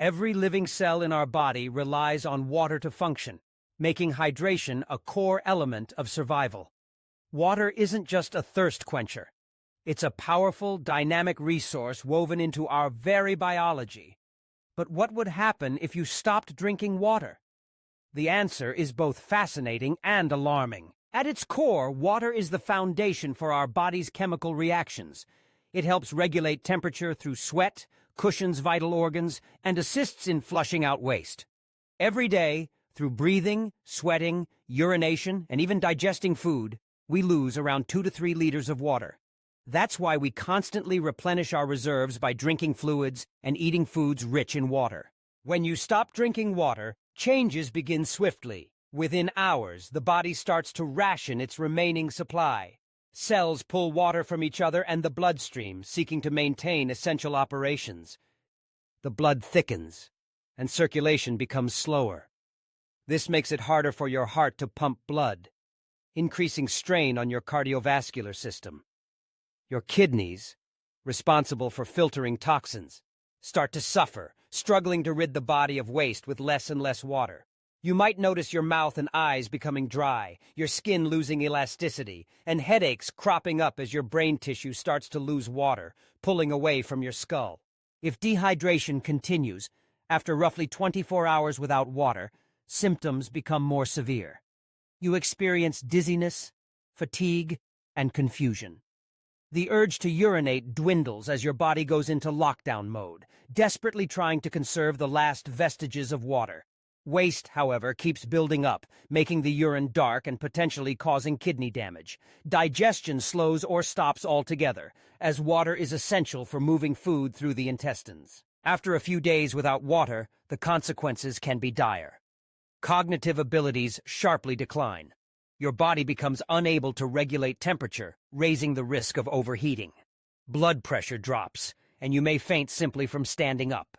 Every living cell in our body relies on water to function, making hydration a core element of survival. Water isn't just a thirst quencher. It's a powerful, dynamic resource woven into our very biology. But what would happen if you stopped drinking water? The answer is both fascinating and alarming. At its core, water is the foundation for our body's chemical reactions. It helps regulate temperature through sweat, cushions vital organs, and assists in flushing out waste. Every day, through breathing, sweating, urination, and even digesting food, we lose around 2 to 3 liters of water. That's why we constantly replenish our reserves by drinking fluids and eating foods rich in water. When you stop drinking water, changes begin swiftly. Within hours, the body starts to ration its remaining supply. Cells pull water from each other and the bloodstream, seeking to maintain essential operations. The blood thickens, and circulation becomes slower. This makes it harder for your heart to pump blood, increasing strain on your cardiovascular system. Your kidneys, responsible for filtering toxins, start to suffer, struggling to rid the body of waste with less and less water. You might notice your mouth and eyes becoming dry, your skin losing elasticity, and headaches cropping up as your brain tissue starts to lose water, pulling away from your skull. If dehydration continues, after roughly 24 hours without water, symptoms become more severe. You experience dizziness, fatigue, and confusion. The urge to urinate dwindles as your body goes into lockdown mode, desperately trying to conserve the last vestiges of water. Waste, however, keeps building up, making the urine dark and potentially causing kidney damage. Digestion slows or stops altogether, as water is essential for moving food through the intestines. After a few days without water, the consequences can be dire. Cognitive abilities sharply decline. Your body becomes unable to regulate temperature, raising the risk of overheating. Blood pressure drops, and you may faint simply from standing up.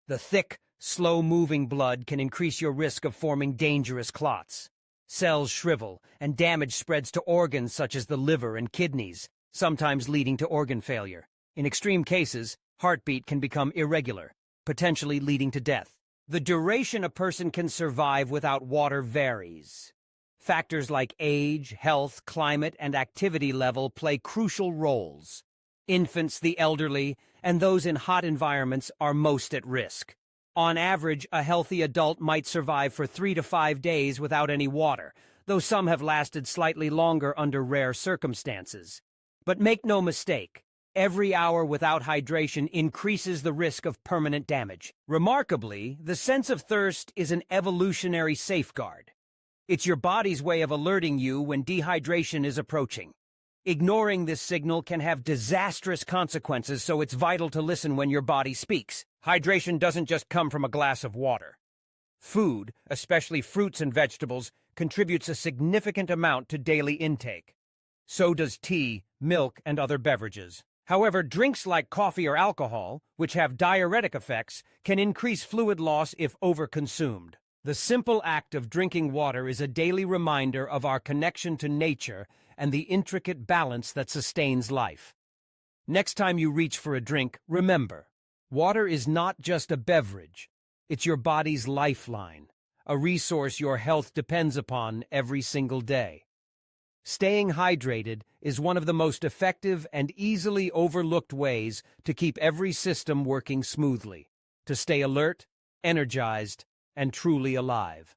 The thick, slow-moving blood can increase your risk of forming dangerous clots. Cells shrivel, and damage spreads to organs such as the liver and kidneys, sometimes leading to organ failure. In extreme cases, heartbeat can become irregular, potentially leading to death. The duration a person can survive without water varies. Factors like age, health, climate, and activity level play crucial roles. Infants, the elderly, and those in hot environments are most at risk. On average, a healthy adult might survive for 3 to 5 days without any water, though some have lasted slightly longer under rare circumstances. But make no mistake, every hour without hydration increases the risk of permanent damage. Remarkably, the sense of thirst is an evolutionary safeguard. It's your body's way of alerting you when dehydration is approaching. Ignoring this signal can have disastrous consequences, so it's vital to listen when your body speaks. Hydration doesn't just come from a glass of water. Food, especially fruits and vegetables, contributes a significant amount to daily intake. So does tea, milk, and other beverages. However, drinks like coffee or alcohol, which have diuretic effects, can increase fluid loss if overconsumed. The simple act of drinking water is a daily reminder of our connection to nature and the intricate balance that sustains life. Next time you reach for a drink, remember, water is not just a beverage. It's your body's lifeline, a resource your health depends upon every single day. Staying hydrated is one of the most effective and easily overlooked ways to keep every system working smoothly, to stay alert, energized, and truly alive.